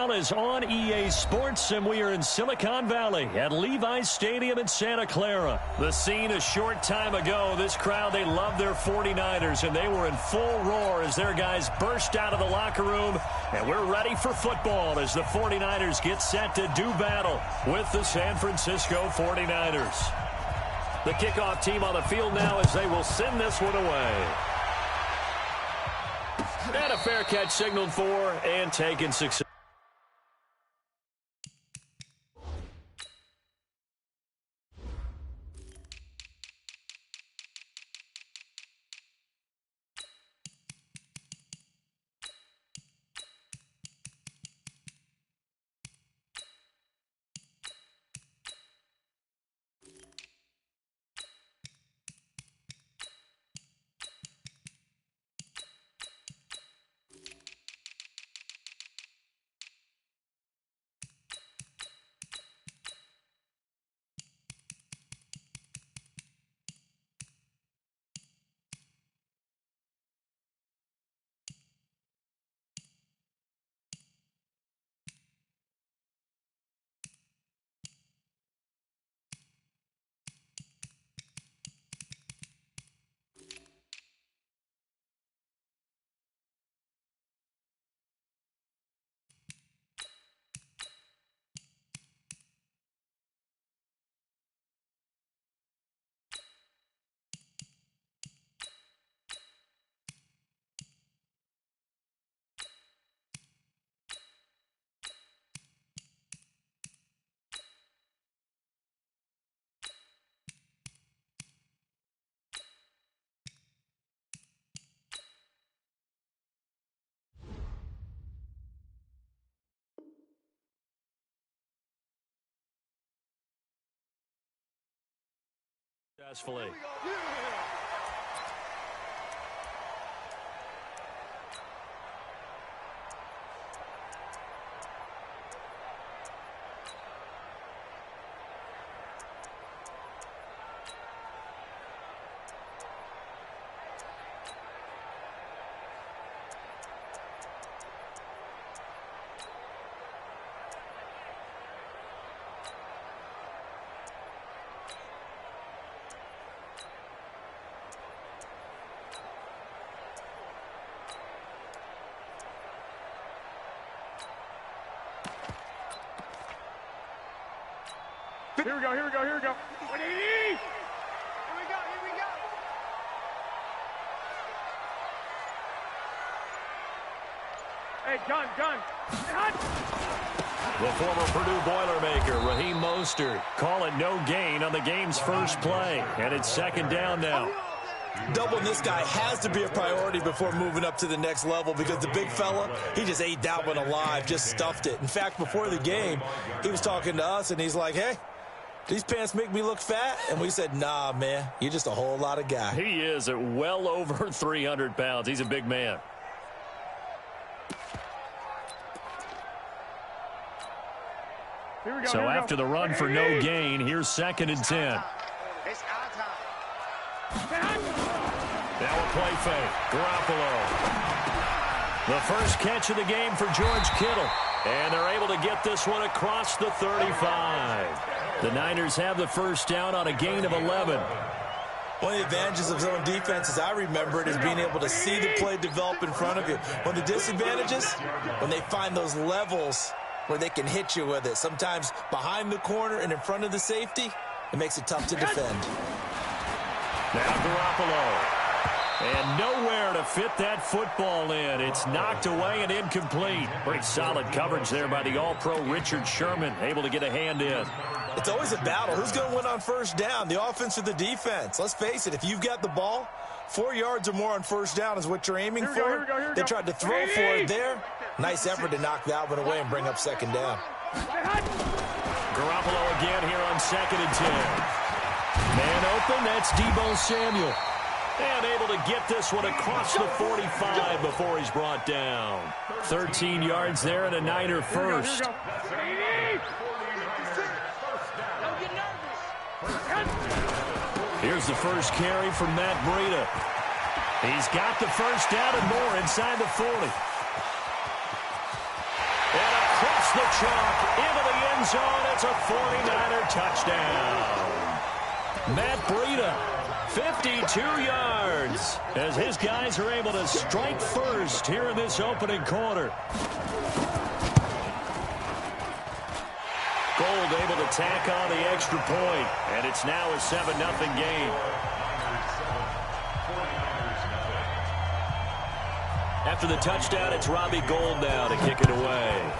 NFL is on EA Sports, and we are in Silicon Valley at Levi's Stadium in Santa Clara. The scene a short time ago, this crowd, they love their 49ers, and they were in full roar as their guys burst out of the locker room. And we're ready for football as the 49ers get set to do battle with the San Francisco 49ers. The kickoff team on the field now as they will send this one away. And a fair catch signaled for and taken successfully. Successfully. Here we go, here we go, here we go. Here we go, here we go. Hey, gun. The former Purdue Boilermaker, Raheem Mostert, call it no gain on the game's first play. And it's second down now. Doubling this guy has to be a priority before moving up to the next level because the big fella, he just ate that one alive, just stuffed it. In fact, before the game, he was talking to us, and he's like, hey, these pants make me look fat? And we said, nah, man, you're just a whole lot of guy. He is at well over 300 pounds. He's a big man. So after the run for no gain, here's second and 10. It's our time. Now a play fake. Garoppolo. The first catch of the game for George Kittle. And they're able to get this one across the 35. The Niners have the first down on a gain of 11. One of the advantages of zone defense, as I remember it, is being able to see the play develop in front of you. One of the disadvantages, when they find those levels where they can hit you with it. Sometimes behind the corner and in front of the safety, it makes it tough to defend. Now Garoppolo. And nowhere to fit that football in. It's knocked away and incomplete. Pretty solid coverage there by the All-Pro Richard Sherman, able to get a hand in. It's always a battle. Who's going to win on first down, the offense or the defense? Let's face it, if you've got the ball, 4 yards or more on first down is what you're aiming for. They tried to throw for it there. Nice effort to knock that one away and bring up second down. Garoppolo again here on second and 10. Man open, that's Deebo Samuel. And able to get this one across the 45 before he's brought down. 13 yards there and a Niner first. Here's the first carry from Matt Breida. He's got the first down and more inside the 40. And across chalk into the end zone. It's a 49er touchdown. Matt Breida, 52 yards, as his guys are able to strike first here in this opening quarter. Gold able to tack on the extra point, and it's now a 7-0 game. After the touchdown, it's Robbie Gould now to kick it away.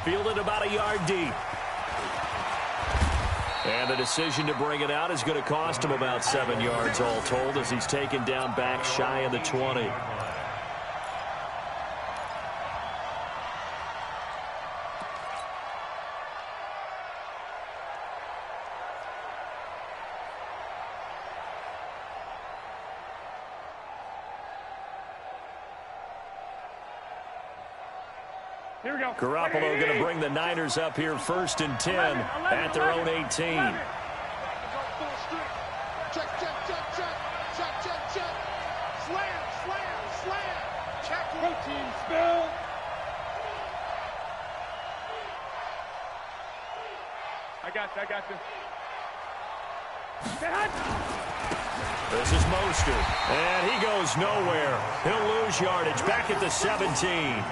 Fielded about a yard deep. And the decision to bring it out is going to cost him about 7 yards all told, as he's taken down back shy of the 20. Here we go. Garoppolo going to bring the Niners up here 1st and 10 at their own 18. Check, check, check, check. Check, check, check. Slam, slam, slam. Check, routine spill. I got this. This is Mostert, and he goes nowhere. He'll lose yardage back at the 17.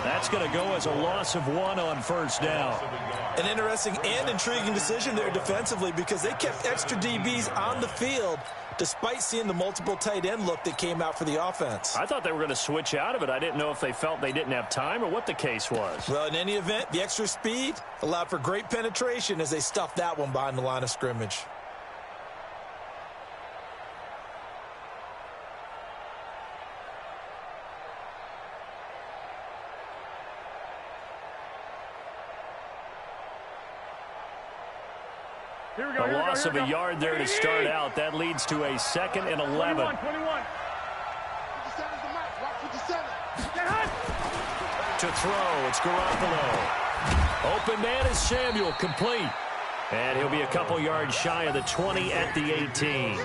That's going to go as a loss of 1 on 1st down. An interesting and intriguing decision there defensively, because they kept extra DBs on the field despite seeing the multiple tight end look that came out for the offense. I thought they were going to switch out of it. I didn't know if they felt they didn't have time or what the case was. Well, in any event, the extra speed allowed for great penetration as they stuffed that one behind the line of scrimmage. A loss of a yard there to start out. That leads to a 2nd and 11. 21. To throw, it's Garoppolo. Open man is Samuel, complete. And he'll be a couple yards shy of the 20 at the 18.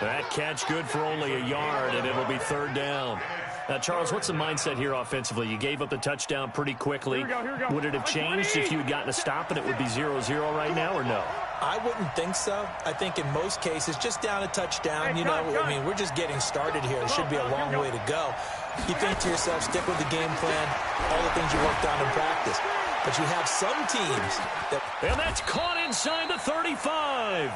That catch good for only a yard, and it'll be 3rd down. Now, Charles, what's the mindset here offensively? You gave up the touchdown pretty quickly. Here we go. Would it have changed if you had gotten a stop and it would be 0-0 right now, or no? I wouldn't think so. I think in most cases, just down a touchdown, I mean, we're just getting started here. There should be a long way to go. You think to yourself, stick with the game plan, all the things you worked on in practice. But you have some teams that... And that's caught inside the 35.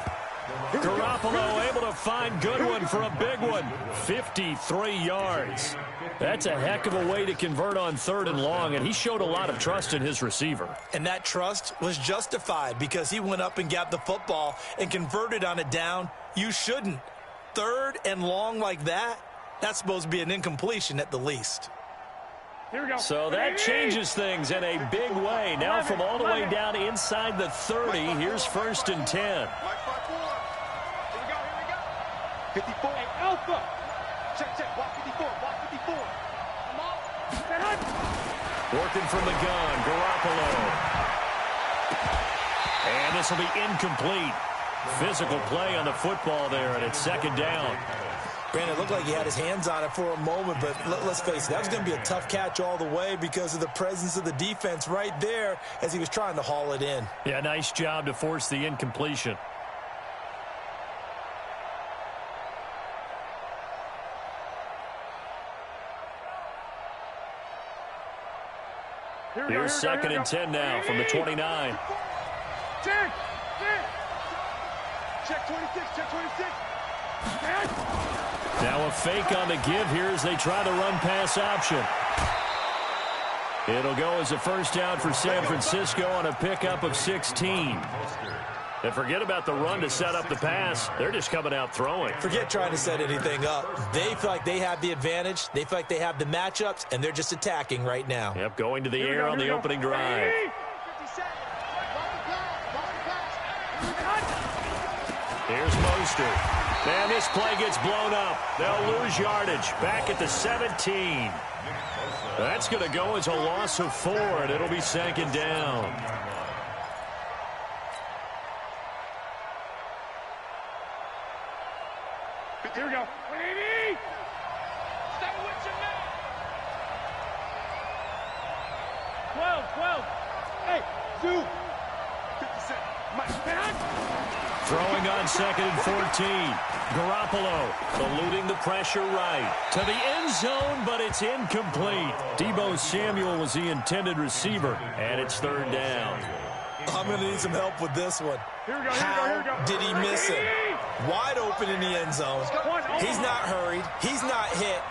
Garoppolo able to find Goodwin for a big one. 53 yards. That's a heck of a way to convert on 3rd and long, and he showed a lot of trust in his receiver. And that trust was justified because he went up and got the football and converted on a down. You shouldn't. 3rd and long like that, that's supposed to be an incompletion at the least. Here we go. So that changes things in a big way. Now from all the way down inside the 30, here's 1st and 10. Here we go. 54. Hey, Alpha. Check. Block 54. Block 54. Come on. Working from the gun, Garoppolo. And this will be incomplete. Physical play on the football there, and it's 2nd down. Brandon, it looked like he had his hands on it for a moment, but let's face it, that was going to be a tough catch all the way because of the presence of the defense right there as he was trying to haul it in. Yeah, nice job to force the incompletion. Here's 2nd and 10 now from the 29. Check 26. Check 26. Now a fake on the give here as they try the run-pass option. It'll go as a 1st down for San Francisco on a pickup of 16. And forget about the run to set up the pass. They're just coming out throwing. Forget trying to set anything up. They feel like they have the advantage. They feel like they have the matchups, and they're just attacking right now. Yep, going to the air on the opening drive. Here's Mostert. Man, this play gets blown up. They'll lose yardage back at the 17. That's going to go as a loss of 4, and it'll be 2nd down. Here we go. 180. Stay with your man. 12. Hey, Zoo. 56. Throwing on 2nd and 14. Garoppolo eluding the pressure right to the end zone, but it's incomplete. Deebo Samuel was the intended receiver, and it's 3rd down. I'm going to need some help with this one. How did he miss him? Wide open in the end zone. He's not hurried. He's not hit.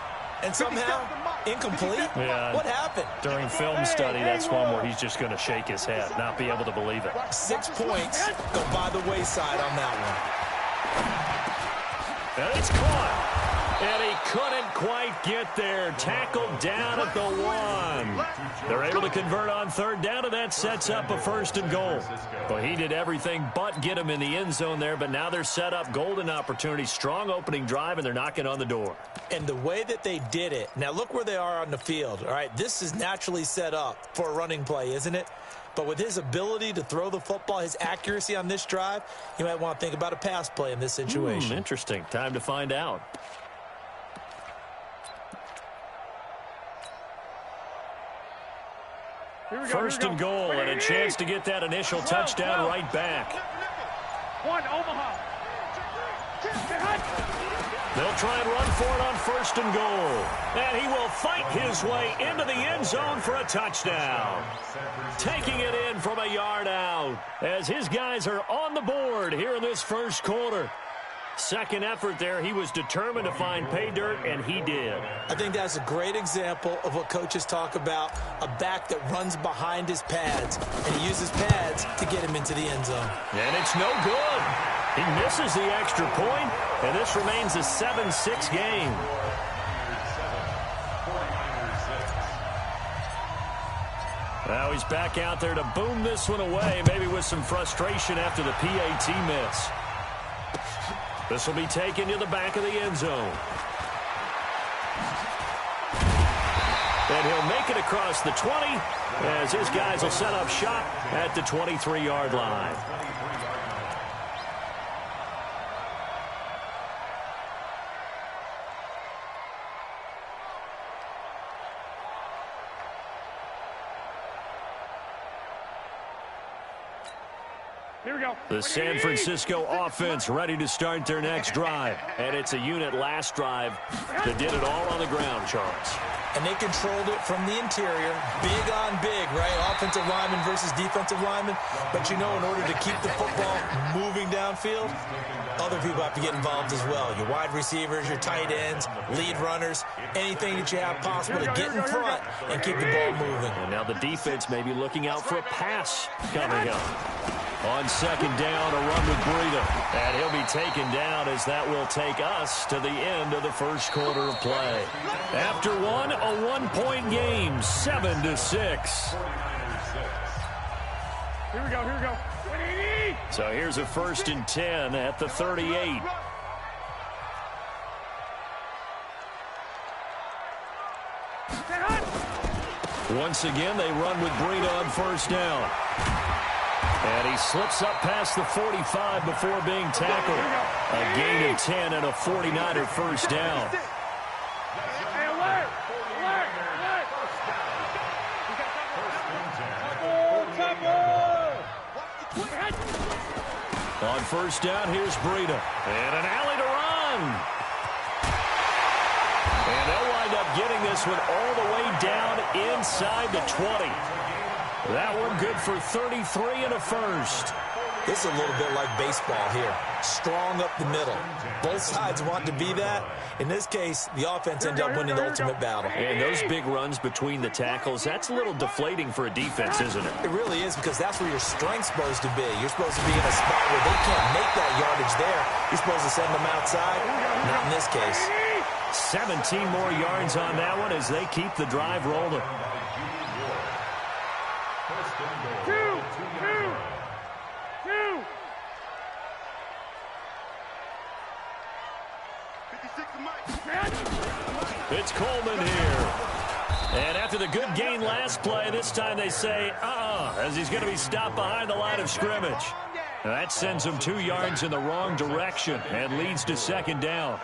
And somehow, incomplete? Yeah, what happened? During film study, that's one where he's just going to shake his head, not be able to believe it. 6 points go by the wayside on that one. And it's caught. And he couldn't quite get there. Tackled down at the 1. They're able to convert on 3rd down, and that sets up a 1st and goal. Well, he did everything but get him in the end zone there, but now they're set up. Golden opportunity, strong opening drive, and they're knocking on the door. And the way that they did it, now look where they are on the field. All right, this is naturally set up for a running play, isn't it? But with his ability to throw the football, his accuracy on this drive, you might want to think about a pass play in this situation. Interesting. Time to find out. First and goal, and a chance to get that initial touchdown right back. 1, Omaha. They'll try and run for it on 1st and goal. And he will fight his way into the end zone for a touchdown. Taking it in from a yard out as his guys are on the board here in this 1st quarter. Second effort there, he was determined to find pay dirt, and he did. I think that's a great example of what coaches talk about, a back that runs behind his pads, and he uses pads to get him into the end zone. And it's no good. He misses the extra point, and this remains a 7-6 game. Now he's back out there to boom this one away, maybe with some frustration after the PAT miss. This will be taken to the back of the end zone. And he'll make it across the 20 as his guys will set up shop at the 23-yard line. Here we go. The San Francisco offense ready to start their next drive. And it's a unit last drive that did it all on the ground, Charles. And they controlled it from the interior, big on big, right? Offensive lineman versus defensive lineman. But you know, in order to keep the football moving downfield, other people have to get involved as well. Your wide receivers, your tight ends, lead runners, anything that you have possible to get in front and keep the ball moving. And now the defense may be looking out for a pass coming up. On 2nd down, a run with Breida. And he'll be taken down as that will take us to the end of the 1st quarter of play. After one, a 1-point game, 7-6. Here we go, here we go. So here's a 1st and 10 at the 38. Once again, they run with Breida on 1st down. And he slips up past the 45 before being tackled. A gain of 10 and a 49er 1st down. On 1st down, here's Breida. And an alley to run. And they'll wind up getting this one all the way down inside the 20. That one good for 33 and a 1st. This is a little bit like baseball here. Strong up the middle. Both sides want to be that. In this case, the offense ended up winning the ultimate battle. And those big runs between the tackles, that's a little deflating for a defense, isn't it? It really is, because that's where your strength's supposed to be. You're supposed to be in a spot where they can't make that yardage there. You're supposed to send them outside. Not in this case. 17 more yards on that one as they keep the drive rolling. It's Coleman here. And after the good gain last play, this time they say, as he's going to be stopped behind the line of scrimmage. Now that sends him 2 yards in the wrong direction and leads to 2nd down.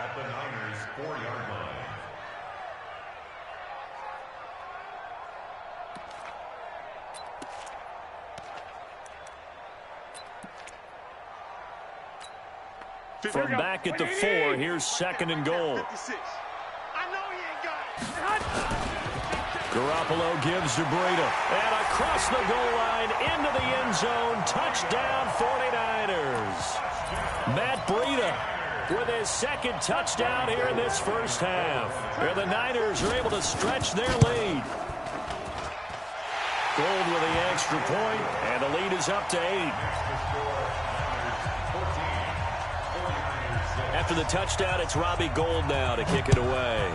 From back at the 4, here's 2nd and goal. Garoppolo gives to Breida. And across the goal line, into the end zone. Touchdown, 49ers. Matt Breida with his 2nd touchdown here in this first half. Where the Niners are able to stretch their lead. Gold with the extra point, and the lead is up to 8. After the touchdown, it's Robbie Gould now to kick it away.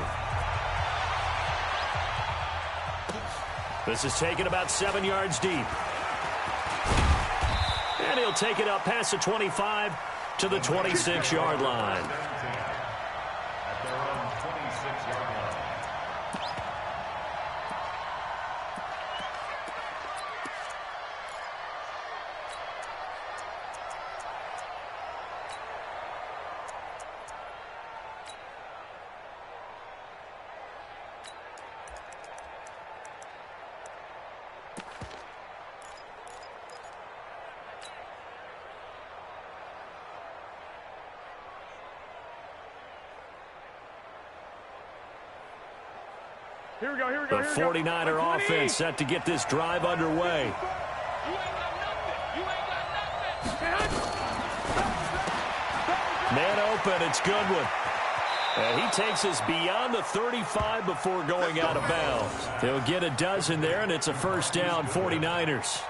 This is taken about 7 yards deep. And he'll take it up past the 25 to the 26-yard line. Here we go. The 49er offense set to get this drive underway. Man open, it's Goodwin. And he takes us beyond the 35 before going out of bounds. He'll get a dozen there, and it's a first down, 49ers.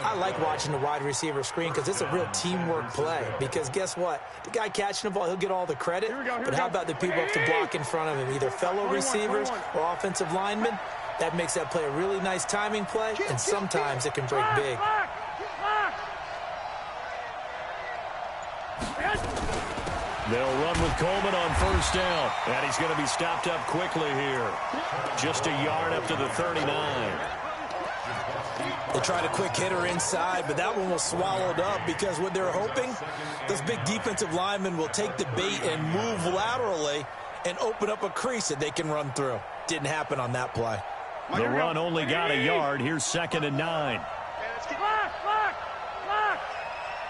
I like watching the wide receiver screen because it's a real teamwork play. Because guess what? The guy catching the ball, he'll get all the credit. But how about the people up to block in front of him, either fellow receivers or offensive linemen? That makes that play a really nice timing play, and sometimes it can break big. They'll run with Coleman on first down. And he's going to be stopped up quickly here. Just a yard up to the 39. They tried a quick hitter inside, but that one was swallowed up because what they're hoping, those big defensive linemen will take the bait and move laterally and open up a crease that they can run through. Didn't happen on that play. The run only got a yard. Here's 2nd and 9. Lock.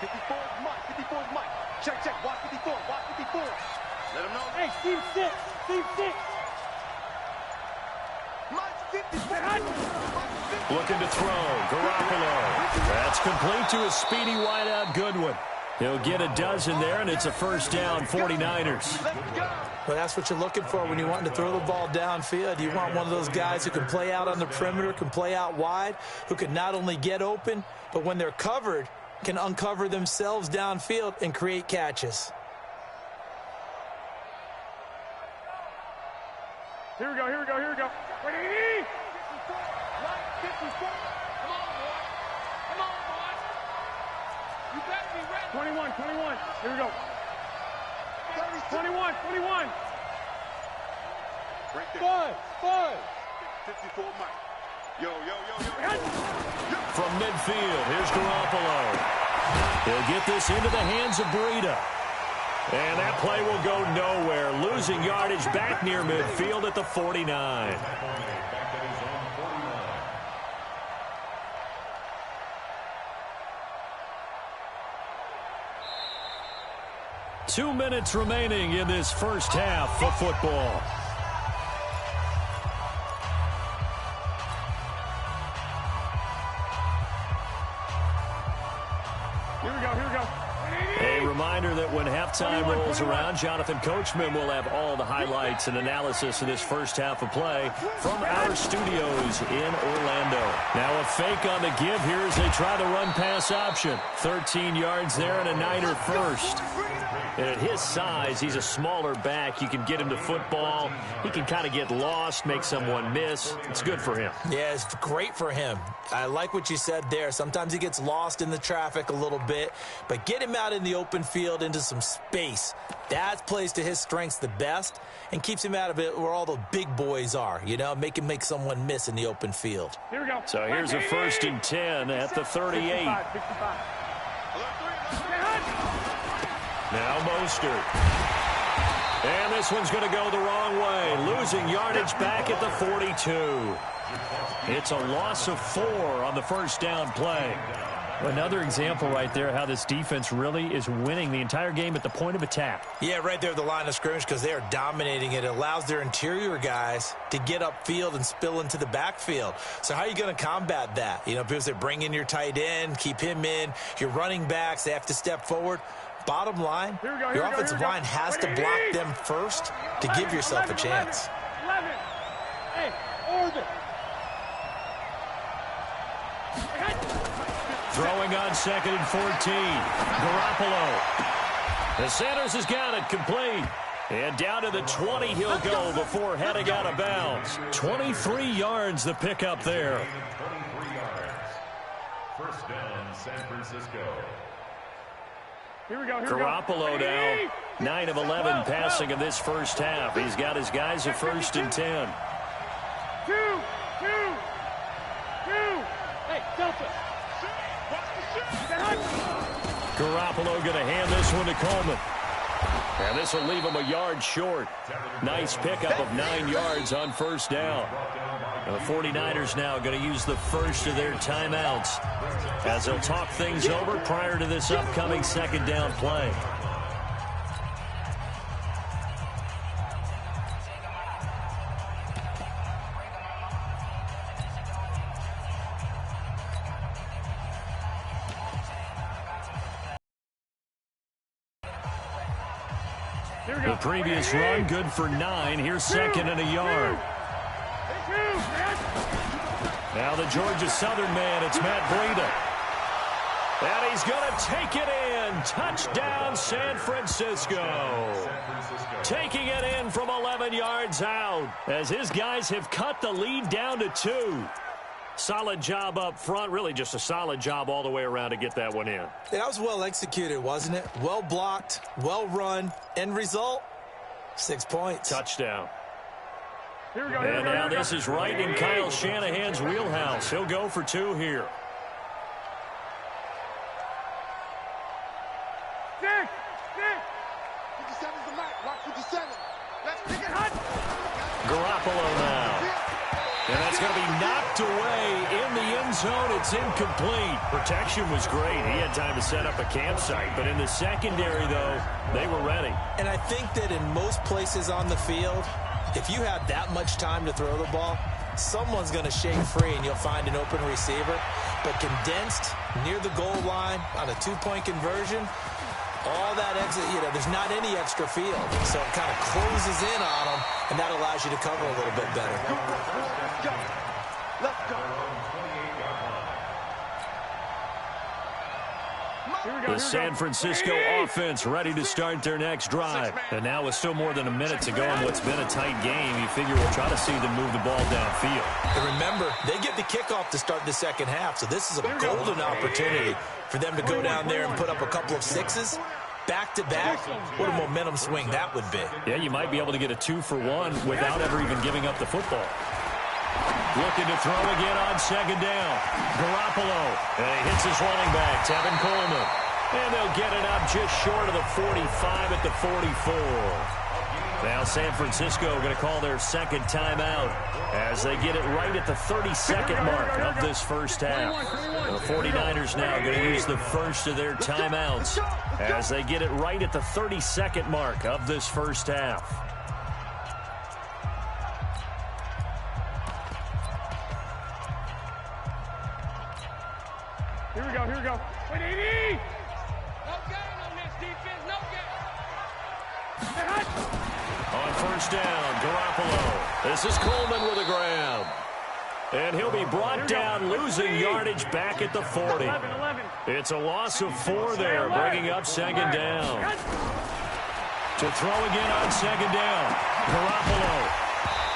54 is Mike. 54 is Mike. Check. Watch 54. Watch 54. Let him know. Hey, Steve 6. Steve 6. Mike's 54. Looking to throw. Garoppolo. That's complete to a speedy wideout Goodwin. He'll get a dozen there, and it's a first down, 49ers. Well, that's what you're looking for when you want to throw the ball downfield. You want one of those guys who can play out on the perimeter, can play out wide, who can not only get open, but when they're covered, can uncover themselves downfield and create catches. Here we go. Ready? 54. Come on, boy. You better be ready. 21. Here we go. 21. Five. 54, Mike. Yo. From midfield, here's Garoppolo. He'll get this into the hands of Breida. And that play will go nowhere. Losing yardage back near midfield at the 49. Two minutes remaining in this first half of football. Here we go. A reminder that when halftime rolls around, Jonathan Coachman will have all the highlights and analysis of this first half of play from our studios in Orlando. Now a fake on the give here as they try the run-pass option. 13 yards there and a Niner first. And at his size, he's a smaller back. You can get him to football. He can kind of get lost, make someone miss. It's good for him. Yeah, it's great for him. I like what you said there. Sometimes he gets lost in the traffic a little bit, but get him out in the open field into some space. That plays to his strengths the best and keeps him out of it where all the big boys are, you know, make someone miss in the open field. Here we go. So here's a 1st and 10 at the 38. 55. Now Mostert. And this one's going to go the wrong way. Losing yardage back at the 42. It's a loss of 4 on the first down play. Another example right there how this defense really is winning the entire game at the point of attack. Yeah, right there at the line of scrimmage because they are dominating it. It allows their interior guys to get upfield and spill into the backfield. So how are you going to combat that? You know, people say bring in your tight end, keep him in. Your running backs, they have to step forward. Bottom line, your offensive line has to block them first to give yourself a chance. 11. Hey, orbit. Throwing on 2nd and 14. Garoppolo. The Sanders has got it complete. And down to the 20 he'll go before heading out of bounds. 23 yards the pickup there. First down, San Francisco. Here we go. Garoppolo now 9 of 11 passing in this first half. He's got his guys at 1st and 10. 2. Hey, Delta. Garoppolo going to hand this one to Coleman. And this will leave him a yard short. Nice pickup of 9 yards on first down. And the 49ers now going to use the first of their timeouts as they'll talk things over prior to this upcoming second down play. The previous run, good for 9. Here's 2nd and a yard. Now the Georgia Southern man, it's Matt Breida. And he's going to take it in. Touchdown, San Francisco. Taking it in from 11 yards out as his guys have cut the lead down to 2. Solid job up front. Really just a solid job all the way around to get that one in. Yeah, that was well executed, wasn't it? Well blocked, well run. End result, 6 points. Touchdown. And now this is right in Kyle Shanahan's wheelhouse. He'll go for 2 here. Garoppolo now. And that's going to be knocked away in the end zone. It's incomplete. Protection was great. He had time to set up a campsite. But in the secondary, though, they were ready. And I think that in most places on the field, if you have that much time to throw the ball, someone's going to shake free and you'll find an open receiver. But condensed near the goal line on a 2-point conversion, all that exit, there's not any extra field. So it kind of closes in on them, and that allows you to cover a little bit better. Let's go. The San Francisco offense ready to start their next drive. And now with still more than a minute to go in what's been a tight game, you figure we'll try to see them move the ball downfield. And remember, they get the kickoff to start the second half, so this is a golden opportunity for them to go down there and put up a couple of 6s. Back-to-back, what a momentum swing that would be. Yeah, you might be able to get a 2-for-1 without ever even giving up the football. Looking to throw again on second down. Garoppolo. And he hits his running back, Tevin Coleman. And they'll get it up just short of the 45 at the 44. Now San Francisco going to call their second timeout as they get it right at the 32nd mark of this first half. The 49ers now going to use the first of their timeouts as they get it right at the 32nd mark of this first half. Here we go. Wait, 80! No gain on this defense, no gain. On first down, Garoppolo. This is Coleman with a grab. And he'll be brought down, losing yardage back at the 40. 11. It's a loss of 4 there, bringing up second down. To throw again on second down, Garoppolo.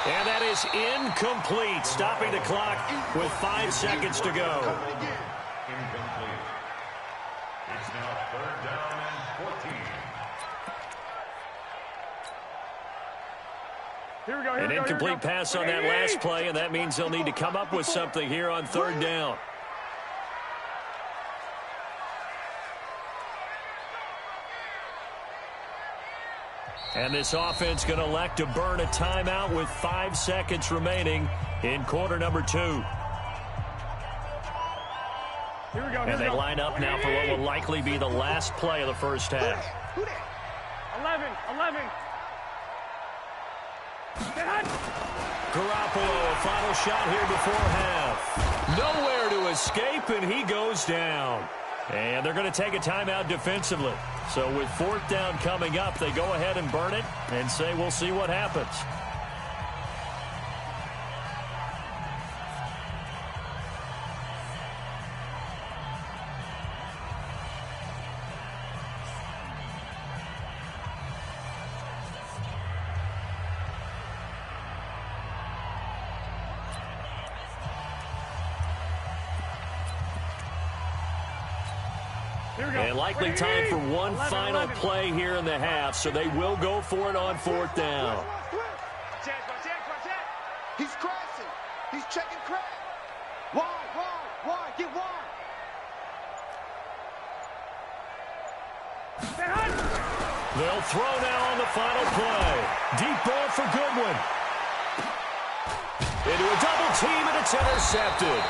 And that is incomplete, stopping the clock with 5 seconds to go. Incomplete. It's now 3rd down and 14. An incomplete pass on that last play, and that means they'll need to come up with something here on 3rd down. And this offense going to elect to burn a timeout with 5 seconds remaining in quarter number 2. And they line up now for what will likely be the last play of the first half. 11. Garoppolo, a final shot here before half. Nowhere to escape, and he goes down. And they're going to take a timeout defensively. So with fourth down coming up, they go ahead and burn it and say we'll see what happens. And likely time for one final play here in the half, so they will go for it on fourth down. He's crashing. He's checking crack. Wide. Get wide. They'll throw now on the final play. Deep ball for Goodwin. Into a double team, and it's intercepted.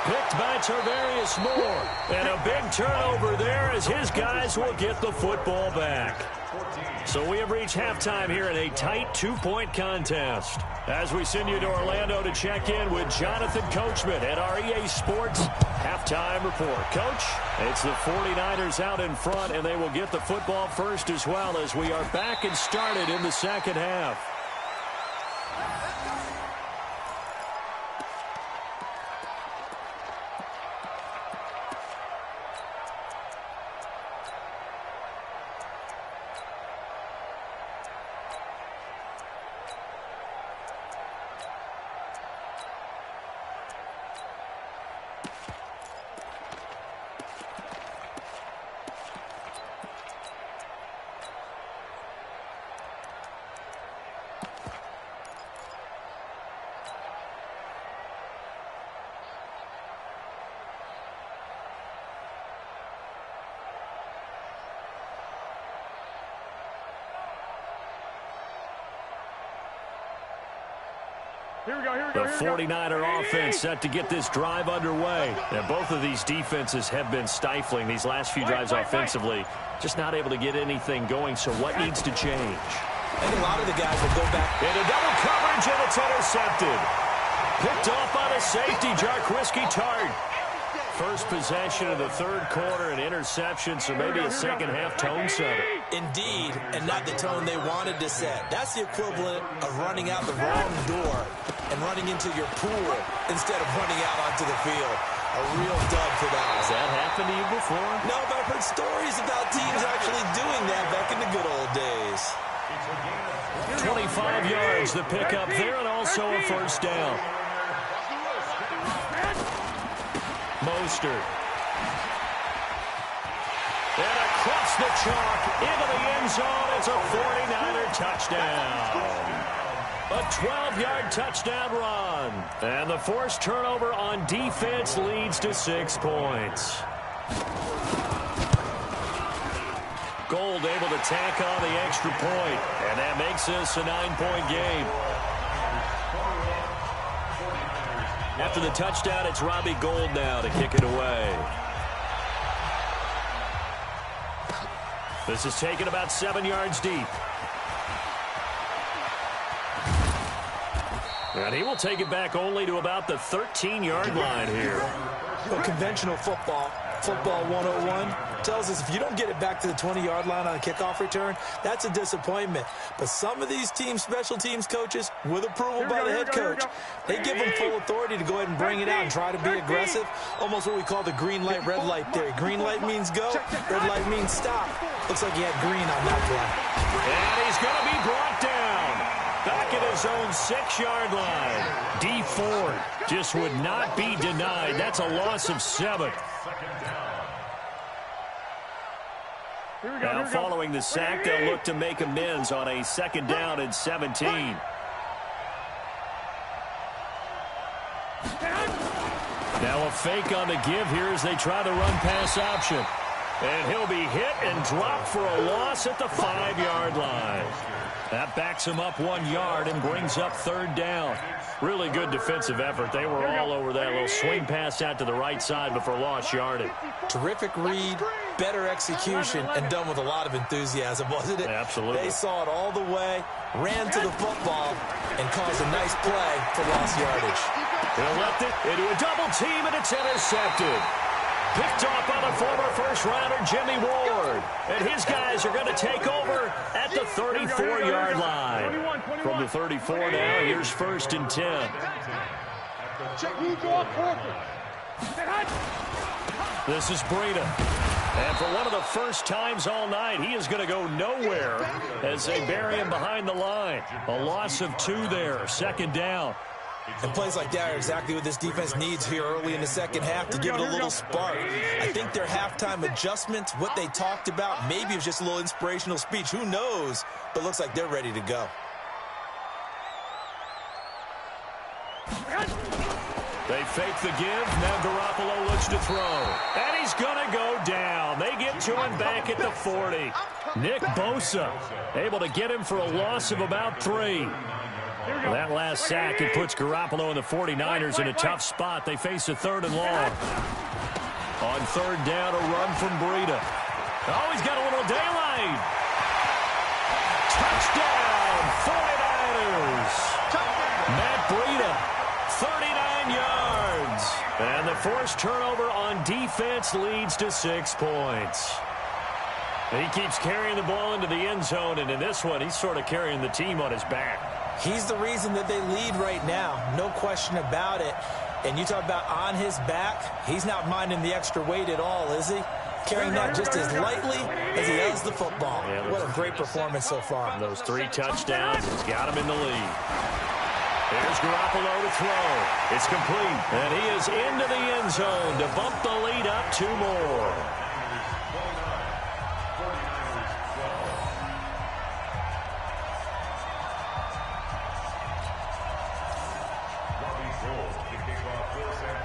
Picked by Tarvarius Moore. And a big turnover there as his guys will get the football back. So we have reached halftime here in a tight two-point contest. As we send you to Orlando to check in with Jonathan Coachman at our EA Sports Halftime Report. Coach, it's the 49ers out in front, and they will get the football first as well as we are back and started in the second half. The 49er offense set to get this drive underway. And both of these defenses have been stifling these last few drives offensively. Just not able to get anything going, so what needs to change? I think a lot of the guys will go back. Into double coverage, and it's intercepted. Picked off by the safety, Jarquiski Tart. First possession of the third quarter, an interception, so maybe a second-half tone setter. Indeed, and not the tone they wanted to set. That's the equivalent of running out the wrong door and running into your pool instead of running out onto the field. A real dub for that. Has that happened to you before? No, but I've heard stories about teams actually doing that back in the good old days. 25 yards, the pickup there, and also a first down. Mostert. And across the chalk, into the end zone, it's a 49er touchdown. A 12-yard touchdown run. And the forced turnover on defense leads to 6 points. Gold able to tack on the extra point, and that makes this a 9-point game. After the touchdown, it's Robbie Gould now to kick it away. This is taken about 7 yards deep. And he will take it back only to about the 13-yard line here. Well, conventional football 101, tells us if you don't get it back to the 20-yard line on a kickoff return, that's a disappointment. But some of these teams, special teams coaches, with approval by the head coach, they give them full authority to go ahead and bring it out and try to be aggressive, almost what we call the green light, red light theory. Green light means go, red light means stop. Looks like he had green on that play. And he's going to be brought down. Back at his own 6-yard line. D Ford just would not be denied. That's a loss of 7. Now following the sack, they'll look to make amends on a 2nd down and 17. Now a fake on the give here as they try the run pass option. And he'll be hit and dropped for a loss at the 5-yard line. That backs him up 1 yard and brings up 3rd down. Really good defensive effort. They were all over that little swing pass out to the right side before lost yardage. Terrific read, better execution, and done with a lot of enthusiasm, wasn't it? Absolutely. They saw it all the way, ran to the football, and caused a nice play for lost yardage. He'll left it into a double team, and it's intercepted. Picked off by the former first-rounder Jimmy Ward. And his guys are going to take over at the 34-yard line. From the 34 now, here's 1st and 10. This is Breida. And for one of the first times all night, he is going to go nowhere as they bury him behind the line. A loss of 2 there, 2nd down. And plays like that are exactly what this defense needs here early in the second half to give it a little spark. I think their halftime adjustments, what they talked about, maybe it was just a little inspirational speech. Who knows? But looks like they're ready to go. They fake the give. Now Garoppolo looks to throw. And he's going to go down. They get to him back at the 40. Nick Bosa able to get him for a loss of about 3. That last sack, it puts Garoppolo and the 49ers in a tough spot. They face a 3rd and long. On 3rd down, a run from Breida. Oh, he's got a little daylight. Touchdown, 49ers. Matt Breida, 39 yards. And the forced turnover on defense leads to 6 points. He keeps carrying the ball into the end zone, and in this one, he's sort of carrying the team on his back. He's the reason that they lead right now. No question about it. And you talk about on his back, he's not minding the extra weight at all, is he? Carrying that just as lightly as he does the football. Yeah, what a great performance so far. Those 3 touchdowns, he's got him in the lead. Here's Garoppolo to throw. It's complete. And he is into the end zone to bump the lead up 2 more.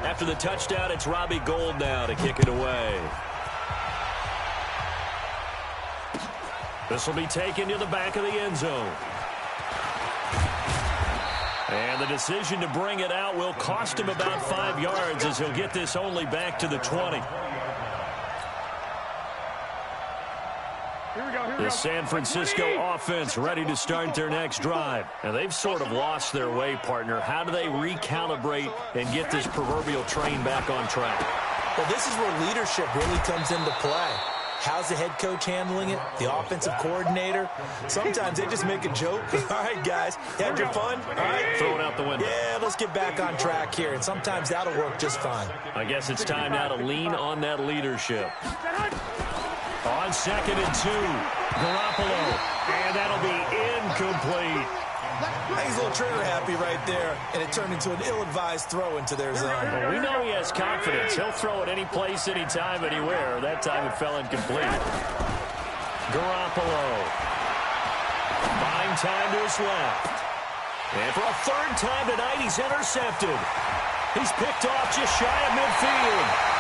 After the touchdown, it's Robbie Gould now to kick it away. This will be taken to the back of the end zone. And the decision to bring it out will cost him about 5 yards as he'll get this only back to the 20. The San Francisco offense ready to start their next drive. And they've sort of lost their way, partner. How do they recalibrate and get this proverbial train back on track? Well, this is where leadership really comes into play. How's the head coach handling it? The offensive coordinator? Sometimes they just make a joke. All right, guys, you had your fun? All right. Throw it out the window. Yeah, let's get back on track here. And sometimes that'll work just fine. I guess it's time now to lean on that leadership. On 2nd and 2, Garoppolo, and that'll be incomplete. He's a little trigger happy right there, and it turned into an ill-advised throw into their zone. Well, we know he has confidence. He'll throw it any place, anytime, anywhere. That time it fell incomplete. Garoppolo. Buying time to his left. And for a 3rd time tonight, he's intercepted. He's picked off just shy of midfield.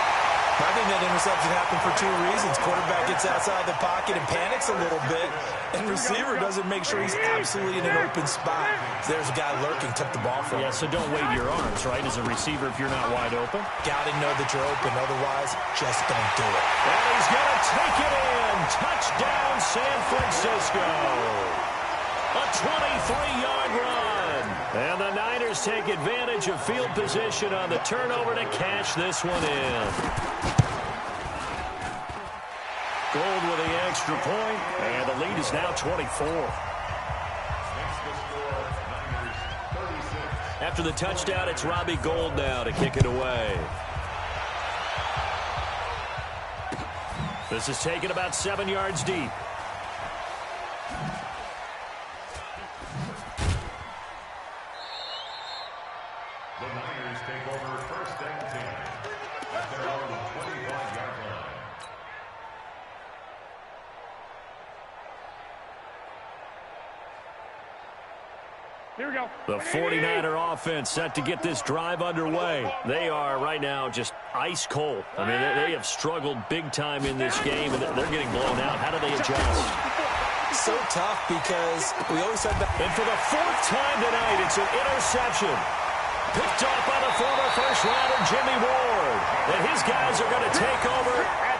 I think that interception happened for 2 reasons. Quarterback gets outside the pocket and panics a little bit, and receiver doesn't make sure he's absolutely in an open spot. There's a guy lurking, took the ball from him. Yeah, so don't wave your arms, right, as a receiver if you're not wide open. Got to know that you're open, otherwise, just don't do it. And he's going to take it in. Touchdown, San Francisco. A 23-yard run. And the Niners take advantage of field position on the turnover to cash this one in. Gould with the extra point, and the lead is now 24. After the touchdown, it's Robbie Gould now to kick it away. This is taken about 7 yards deep. The Niners take over 1st and 10 at their own 25-yard line. Here we go. The 49er offense set to get this drive underway. They are right now just ice cold. I mean, they have struggled big time in this game, and they're getting blown out. How do they adjust? So tough because we always said that. And for the fourth time tonight, it's an interception. Picked off by the former first-rounder Jimmy Ward. And his guys are going to take over